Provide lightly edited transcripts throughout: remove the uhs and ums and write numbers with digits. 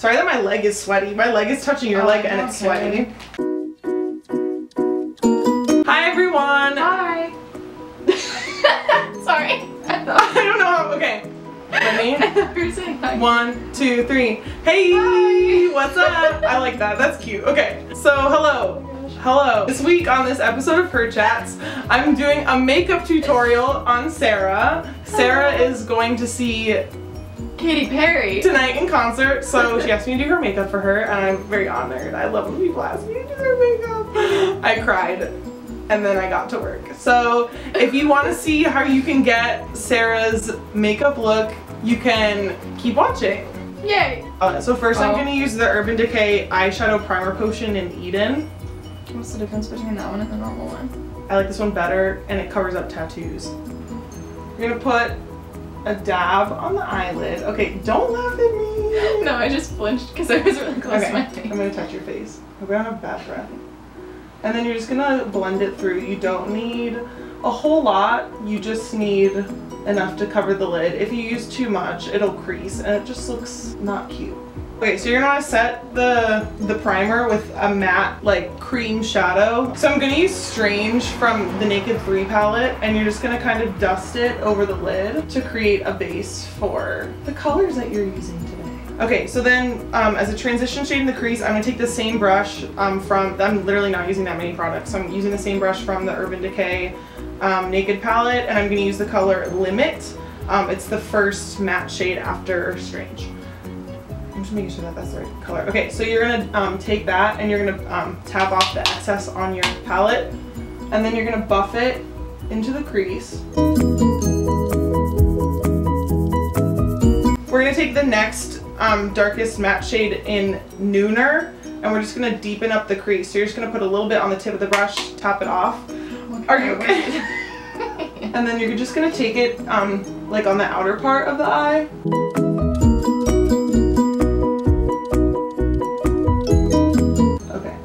Sorry that my leg is sweaty. My leg is touching your leg and it's sweaty. Hi everyone! Hi! Sorry. I don't know how, okay. Ready? You're saying hi. 1, 2, 3. Hey! Hi. What's up? I like that. That's cute. Okay. So, hello. Hello. This week on this episode of Her Chats, I'm doing a makeup tutorial on Sarah. Sarah is going to see Katy Perry tonight in concert, so she asked me to do her makeup for her, and I'm very honored. I love when people ask me to do their makeup. I cried, and then I got to work. So if you want to see how you can get Sarah's makeup look, you can keep watching. Yay! So first I'm going to use the Urban Decay eyeshadow primer potion in Eden. What's the difference between that one and the normal one? I like this one better, and it covers up tattoos. You're going to put a dab on the eyelid. Okay, don't laugh at me. No, I just flinched because I was really close to my face. I'm going to touch your face. I don't have bad breath. And then you're just going to blend it through. You don't need a whole lot. You just need enough to cover the lid. If you use too much, it'll crease and it just looks not cute. Okay, so you're gonna set the primer with a matte, like, cream shadow. So I'm gonna use Strange from the Naked 3 palette, and you're just gonna kind of dust it over the lid to create a base for the colors that you're using today. Okay, so then as a transition shade in the crease, I'm gonna take the same brush I'm literally not using that many products, so I'm using the same brush from the Urban Decay Naked palette, and I'm gonna use the color Limit. It's the first matte shade after Strange. I'm just making sure that that's the right color. Okay, so you're gonna take that and you're gonna tap off the excess on your palette, and then you're gonna buff it into the crease. We're gonna take the next darkest matte shade in Nooner, and we're just gonna deepen up the crease. So you're just gonna put a little bit on the tip of the brush, tap it off. Are you okay? And then you're just gonna take it like on the outer part of the eye.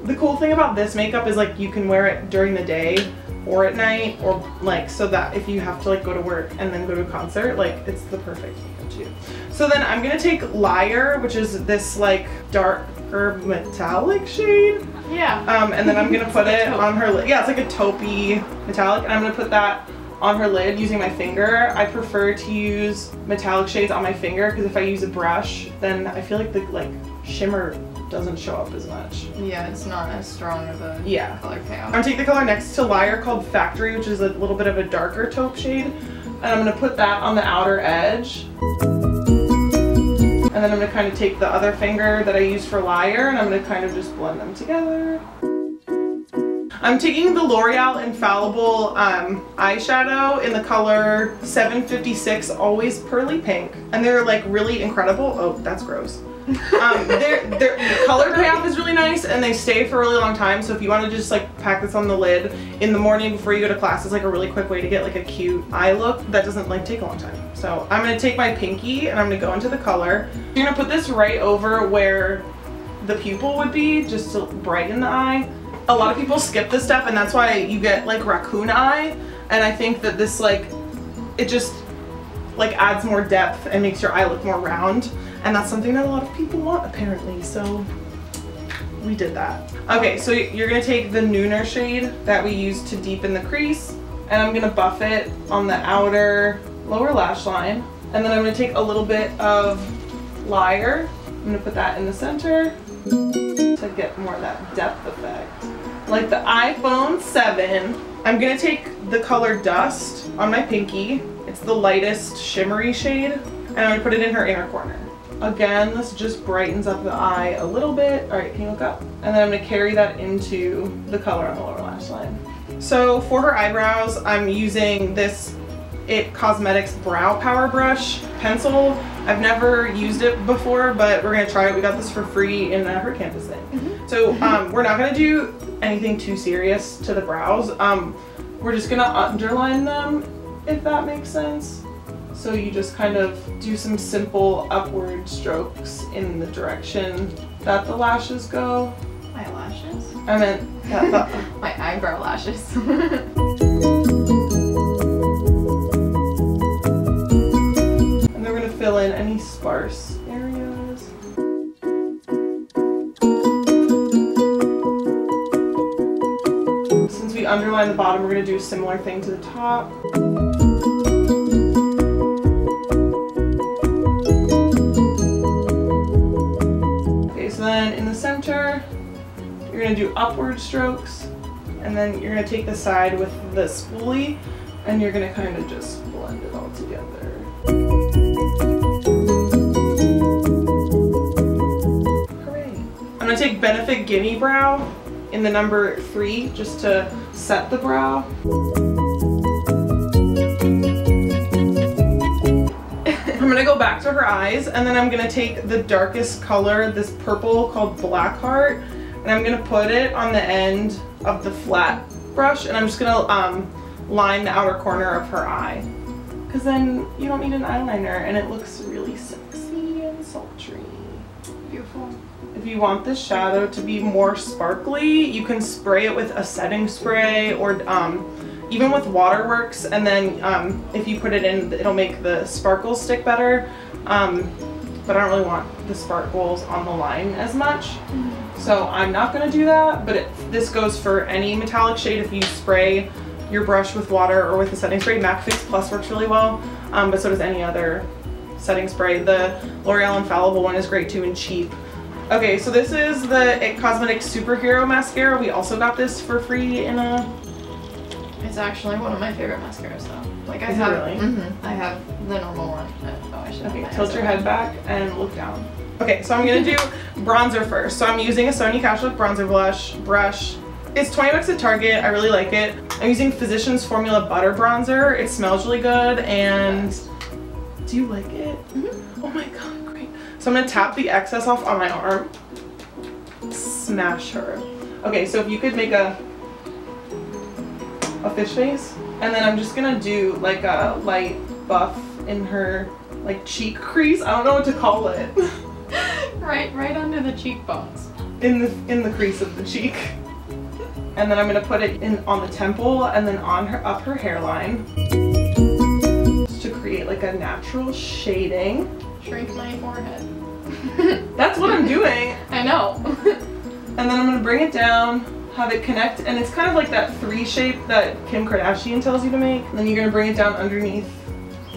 The cool thing about this makeup is, like, you can wear it during the day or at night, or like, so that if you have to, like, go to work and then go to a concert, like, it's the perfect makeup too. So then I'm gonna take Liar, which is this, like, darker metallic shade. Yeah. And then I'm gonna put it on her lid. Yeah, it's like a taupey metallic, and I'm gonna put that on her lid using my finger. I prefer to use metallic shades on my finger because if I use a brush, then I feel like the, like, shimmer doesn't show up as much. Yeah, it's not as strong of a color payoff. I'm gonna take the color next to Liar called Factory, which is a little bit of a darker taupe shade, and I'm gonna put that on the outer edge. And then I'm gonna kind of take the other finger that I used for Liar, and I'm gonna kind of just blend them together. I'm taking the L'Oreal Infallible eyeshadow in the color 756, Always Pearly Pink, and they're, like, really incredible. Oh, that's gross. Their color payoff is really nice, and they stay for a really long time, so if you want to just, like, pack this on the lid in the morning before you go to class, it's, like, a really quick way to get, like, a cute eye look that doesn't, like, take a long time. So I'm going to take my pinky and I'm going to go into the color. You're going to put this right over where the pupil would be, just to brighten the eye. A lot of people skip this step, and that's why you get, like, raccoon eye, and I think that this, like, it just, like, adds more depth and makes your eye look more round. And that's something that a lot of people want, apparently, so we did that. Okay, so you're gonna take the Nooner shade that we used to deepen the crease, and I'm gonna buff it on the outer lower lash line. And then I'm gonna take a little bit of Liar. I'm gonna put that in the center to get more of that depth effect. Like the iPhone 7, I'm gonna take the color Dust on my pinky. It's the lightest shimmery shade, and I'm gonna put it in her inner corner. Again, this just brightens up the eye a little bit. All right, can you look up? And then I'm gonna carry that into the color on the lower lash line. So for her eyebrows, I'm using this IT Cosmetics Brow Power Brush pencil. I've never used it before, but we're gonna try it. We got this for free in her campus thing. So we're not gonna do anything too serious to the brows. We're just gonna underline them, if that makes sense. So you just kind of do some simple upward strokes in the direction that the lashes go. My lashes? I meant my eyebrow lashes. And then we're gonna fill in any sparse areas. we underline the bottom, we're going to do a similar thing to the top. Okay, so then in the center, you're going to do upward strokes, and then you're going to take the side with the spoolie, and you're going to kind of just blend it all together. Hooray. I'm going to take Benefit Gimme Brow in the number 3 just to set the brow. I'm going to go back to her eyes, and then I'm going to take the darkest color, this purple called Blackheart, and I'm going to put it on the end of the flat brush, and I'm just going to line the outer corner of her eye. Because then you don't need an eyeliner, and it looks really sexy and sultry. Beautiful. If you want this shadow to be more sparkly, you can spray it with a setting spray, or even with Waterworks, and then if you put it in, it'll make the sparkles stick better. But I don't really want the sparkles on the line as much. So I'm not going to do that, but this goes for any metallic shade. If you spray your brush with water or with a setting spray, MAC Fix Plus works really well, but so does any other setting spray. The L'Oreal Infallible one is great too and cheap. Okay, so this is the IT Cosmetics Superhero Mascara. We also got this for free in a... It's actually one of my favorite mascaras though. Like I Is have, it really? I have the normal one. Oh, I should. Okay, tilt your head back and look down. Okay, so I'm gonna do bronzer first. So I'm using a Sony Cash Look bronzer brush. It's 20 bucks at Target. I really like it. I'm using Physicians Formula Butter Bronzer. It smells really good, and do you like it? Oh my god, great. So I'm gonna tap the excess off on my arm. Smash her. Okay, so if you could make a fish face, and then I'm just gonna do like a light buff in her like cheek crease. I don't know what to call it. right under the cheekbones. In the crease of the cheek. And then I'm gonna put it in on the temple and then on her up her hairline, just to create like a natural shading. Shrink my forehead. That's what I'm doing. I know. And then I'm gonna bring it down, have it connect, and it's kind of like that 3 shape that Kim Kardashian tells you to make. And then you're gonna bring it down underneath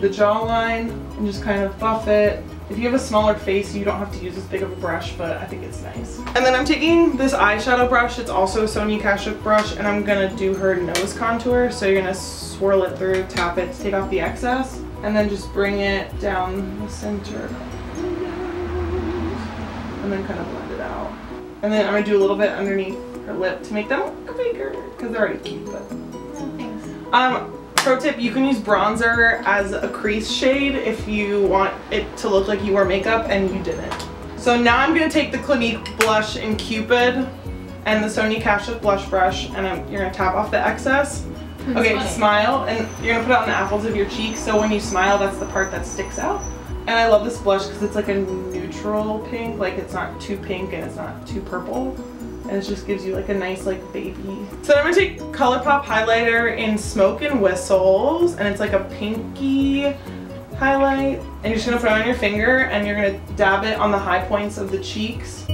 the jawline and just kind of buff it. If you have a smaller face, you don't have to use as big of a brush, but I think it's nice. And then I'm taking this eyeshadow brush. It's also a Sony Cash Look brush, and I'm gonna do her nose contour. So you're gonna swirl it through, tap it to take off the excess, and then just bring it down the center. And then kind of blend it out. And then I'm gonna do a little bit underneath her lip to make them look bigger, because they're already cute, but. Thanks. Pro tip, you can use bronzer as a crease shade if you want it to look like you wore makeup and you didn't. So now I'm going to take the Clinique blush in Cupid and the Sony Cash Look blush brush, and you're going to tap off the excess. That's okay, funny. Smile, and you're going to put it on the apples of your cheeks, so when you smile, that's the part that sticks out. And I love this blush because it's like a neutral pink, like it's not too pink and it's not too purple. And it just gives you like a nice like baby. So I'm gonna take ColourPop highlighter in Smoke and Whistles, and it's like a pinky highlight. And you're just gonna put it on your finger, and you're gonna dab it on the high points of the cheeks.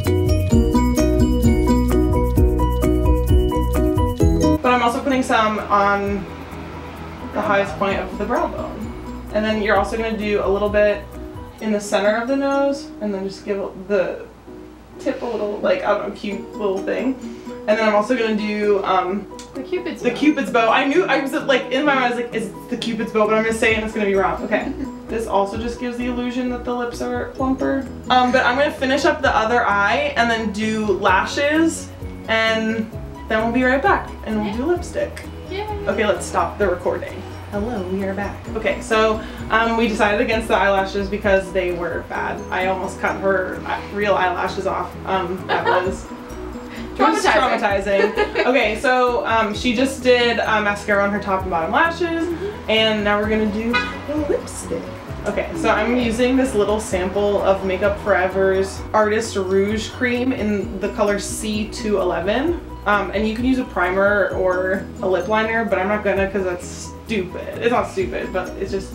But I'm also putting some on the highest point of the brow bone. And then you're also gonna do a little bit in the center of the nose, and then just give the tip a little, like, I don't know, cute little thing. And then I'm also gonna do the Cupid's bow. Cupid's bow. I was like, in my mind I was like, is the Cupid's bow, but I'm gonna say it and it's gonna be wrong. Okay. This also just gives the illusion that the lips are plumper. But I'm gonna finish up the other eye and then do lashes, and then we'll be right back and we'll do lipstick. Yay. Okay, let's stop the recording. Hello, we are back. Okay, so we decided against the eyelashes because they were bad. I almost cut her real eyelashes off. That was traumatizing. Okay, so she just did mascara on her top and bottom lashes, and now we're gonna do the lipstick. Okay, so I'm using this little sample of Makeup Forever's Artist Rouge Cream in the color C211. And you can use a primer or a lip liner, but I'm not gonna because that's stupid. It's not stupid, but it's just...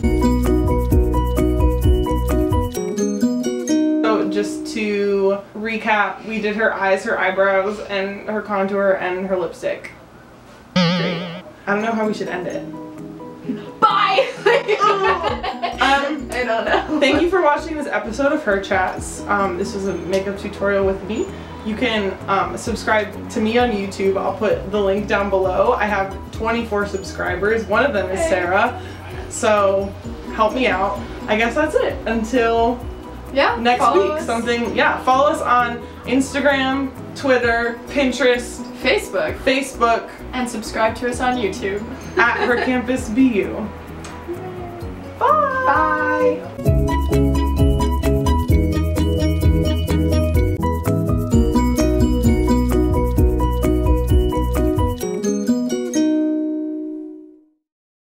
So just to recap, we did her eyes, her eyebrows, and her contour, and her lipstick. great. I don't know how we should end it. Bye! I don't know. Thank you for watching this episode of Her Chats. This was a makeup tutorial with me. You can subscribe to me on YouTube. I'll put the link down below. I have 24 subscribers. One of them is Sarah. So help me out. I guess that's it. Until next week. Follow us on Instagram, Twitter, Pinterest, Facebook, and subscribe to us on YouTube at Her Campus BU. Bye. Bye.